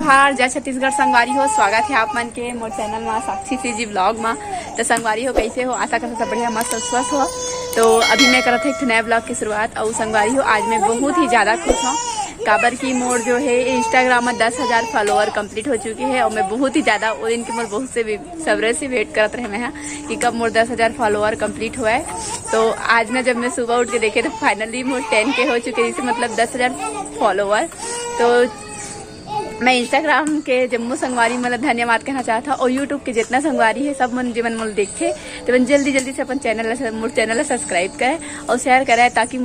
हार जय छत्तीसगढ़ संगवारी हो। स्वागत है आप मन के मोर चैनल में साक्षी सी जी ब्लॉग में। तो संगवारी हो कैसे हो, आशा करते सब बढ़िया मस्त स्वस्थ हो। तो अभी मैं करत एक नया ब्लॉग की शुरुआत। और संगवारी हो आज मैं बहुत ही ज़्यादा खुश हूँ, काबर की मोर जो है इंस्टाग्राम में 10,000 फॉलोअर कंप्लीट हो चुके हैं। और मैं बहुत ही ज़्यादा वो दिन की मोर बहुत से सब्र से वेट करते रहे मैं कि कब मोर 10,000 फॉलोअर कंप्लीट हुआ है। तो आज ना जब मैं सुबह उठ के देखे तो फाइनली मोर 10 के हो चुके, जिससे मतलब 10,000 फॉलोअर। तो मैं इंस्टाग्राम के जम्मू संगवारी मतलब धन्यवाद कहना चाहता। और यूट्यूब के जितना संगवारी है सब मन जीवन मन देखे तो मन जल्दी जल्दी से अपन चैनल सब्सक्राइब करें और शेयर करें, ताकि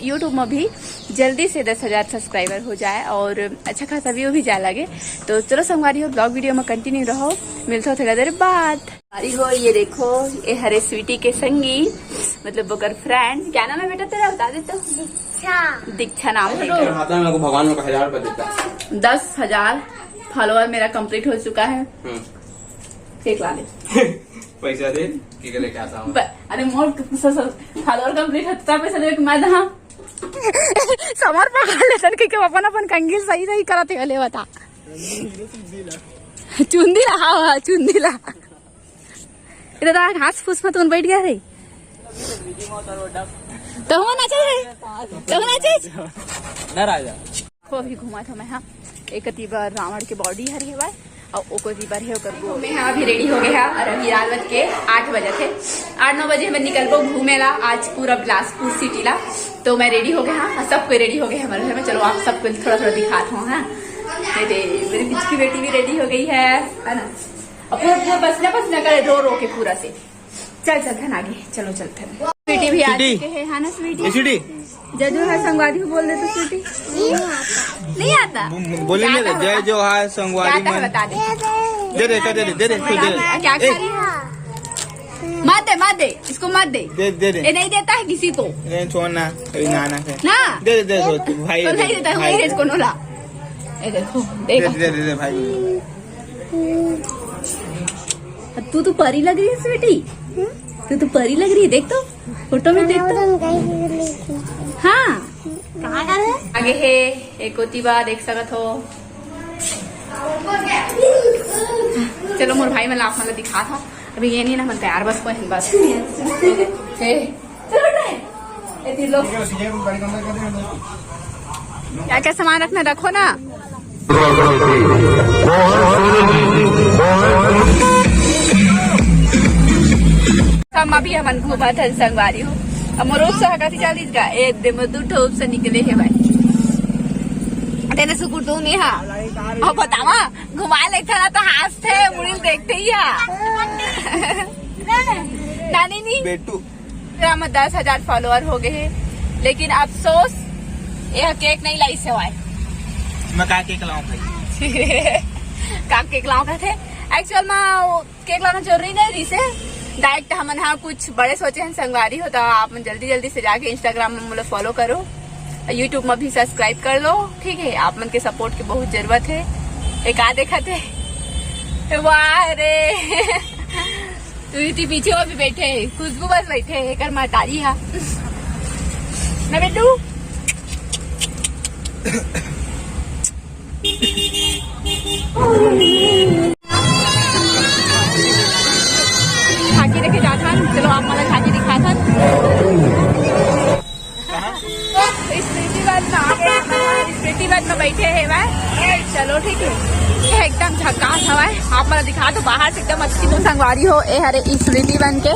यूट्यूब में भी जल्दी से 10,000 सब्सक्राइबर हो जाए और अच्छा खासा व्यू भी जाए लगे। तो चलो संगवारी हो ब्लॉग वीडियो में कंटिन्यू रहो, मिलता हो थोड़ा देर बाद। संगवारी हो ये देखो ये हरे स्वीटी के संगी मतलब बोकर फ्रेंड। क्या नाम है बेटा तेरा, बता दे तो। दीक्षा नाम है। भगवान में 1,000 रुपए देता। 10,000 फॉलोअर मेरा कंप्लीट हो चुका है। केक ला ले पैसा दे केक लेके आता हूँ। अरे मोर फॉलोअर कंप्लीट होता पैसा दे मैं दहा समर पकड़ लेतन के अपन अपन कंगी सही सही करत है। ले बता चुंदी ला। हाँ चुंदी ला। इधर घास फूस में तुम बैठ गया रे तो हो ना चाहिए तो होना चाहिए ना राजा को भी घुमा था मैं। हाँ एक बार रावण के बॉडी हरी है और ओको बार है वो मैं हाँ अभी रेडी हो गया और अभी रात बज के 8 बजे थे 8-9 बजे मैं निकलबो घूमे ला आज पूरा बिलासपुर सिटी ला। तो मैं रेडी हो गया। हाँ सब कोई रेडी हो गया हमारे घर में। चलो आप सबको थोड़ा थोड़ा दिखाता हूँ। हाँ मेरी बीच की बेटी भी रेडी हो गई है ना। और पूरा पसीना पसीना करे रो रो के पूरा से। चल चलते आगे चलो चलते हैं। स्वीटी भी आ चुके हैं। हाँ ना स्वीटी जजो है संगवारी बोल दे तो स्वीटी नहीं आता बोलेंगे जय जो है संगवारी में बता दे दे क्या खा रही है। मत दे इसको मत दे ये नहीं देता है किसी को छोड़ना नाना से ना दे भाई तो नहीं देता है इसको नोला। ये देखो दे भाई तू तो परी लग रही है स्वीटी, तू तो परी लग रही है। देख तो फोटो में देख तो। हाँ आगे है एक ओतीबा देख सकत हो। चलो मोर भाई मैं लाफ मतलब दिखा था अभी ये नहीं ना मन तैयार बस कोई बस क्या क्या सामान रखना रखो ना। अभी हमन घूमा था संगवारी हो। अमरोज सहगति 40 का एक दे में 2 ठोप से निकले है भाई तेरे सुकुर तो नहीं। हाँ और बतावा घुमा लेता ना तो हाथ थे मुड़िल देखते ही नानी नहीं बेटू में 10,000 फॉलोअर हो गए हैं। लेकिन अफसोस यह केक नहीं लाई से वाई मैं का केक लाऊं भाई का केक लाऊं कहते एक्चुअल में केक लाना जरूरी नहीं रही से डायरेक्ट हम हाँ कुछ बड़े सोचे हैं संगवारी हो। तो आप जल्दी जल्दी से जाके इंस्टाग्राम में मतलब फॉलो करो, यूट्यूब में भी सब्सक्राइब कर लो। ठीक है आप मन के सपोर्ट की बहुत जरूरत है। एक आ देखा थे वाह रे तू पीछे वो भी बैठे खुशबू बस बैठे एक महतारी है ना बेटू। झांकी देखे जाता चलो आप मतलब झांकी दिखा था स्मृति वन में बैठे है भाई। चलो ठीक है एकदम झकास हवा है आप मतलब दिखा तो बाहर से एकदम अच्छी तो संगवारी हो ए हरे स्मृति वन के।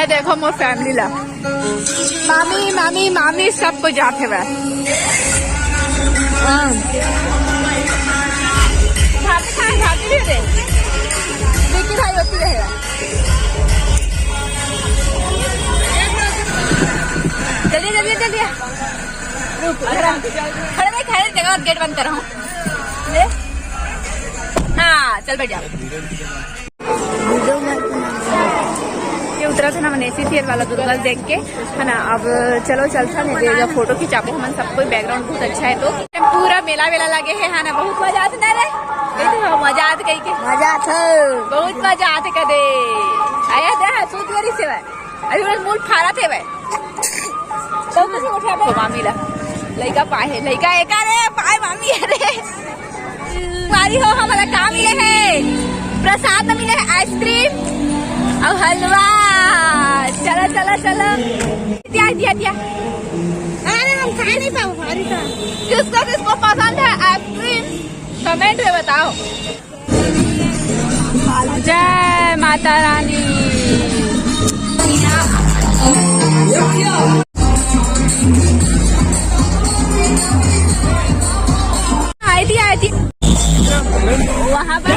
देखो मोर फैमिली ला मामी मामी मामी सबको जाते हुए भाई होती रहे जल्दी जल्दी जल्दी खड़े खड़े जगह गेट बंद कर रहा हूँ। हाँ चल बैठ जाओ। ये उतरा था ना मैंने सीरियल वाला दुर्गल देख के है ना। अब चलो चलता नहीं देगा फोटो खिंचाबो हम सब कोई। बैकग्राउंड बहुत अच्छा है तो पूरा मेला वेला लगे है ना। बहुत मजा आते ना रे मजा आते कहीं के मजा था बहुत मजा आते कदे आया दे सूत गरी से अभी बस मूल फाड़ा थे भाई तो कुछ उठा बे मामी ला लइका पाए है लइका एक रे पाए मामी रे मारी हो हमारा काम मिले है प्रसाद में मिले है आइसक्रीम और हलवा। चलो चलो चलो दिया दिया दिया। अरे हम खा नहीं पाओ किसको किसको पसंद है आइसक्रीम कमेंट में बताओ। जय माता रानी। आई थी वहाँ पर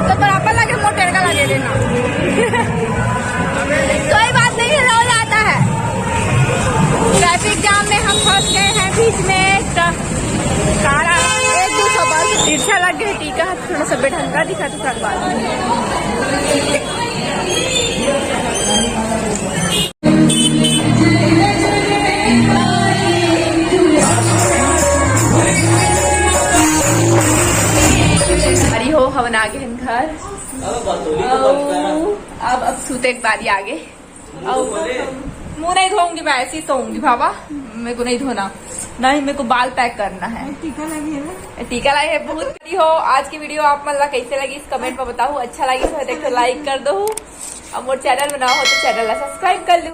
तो बराबर लगे मोटर का लगे देना कोई बात नहीं है हो जाता है। ट्रैफिक जाम में हम फंस गए हैं बीच में सारा 1-200 बस तिरछा लग गए टीका थोड़ा सा बेढंगा दिखा तो सब बात हवन आगे हैं घर अब सूते के बाद ही आगे मुँह नहीं धोऊंगी मैं ऐसे ही सोऊंगी बाबा मेरे को नहीं धोना नहीं मेरे को बाल पैक करना है। टीका लगी है टीका लगी है बहुत करी हो। आज की वीडियो आप मतलब कैसे लगी इस कमेंट में बताओ। अच्छा लगी तो देखो लाइक कर दो और मोर चैनल बनाओ हो तो चैनल सब्सक्राइब कर लो।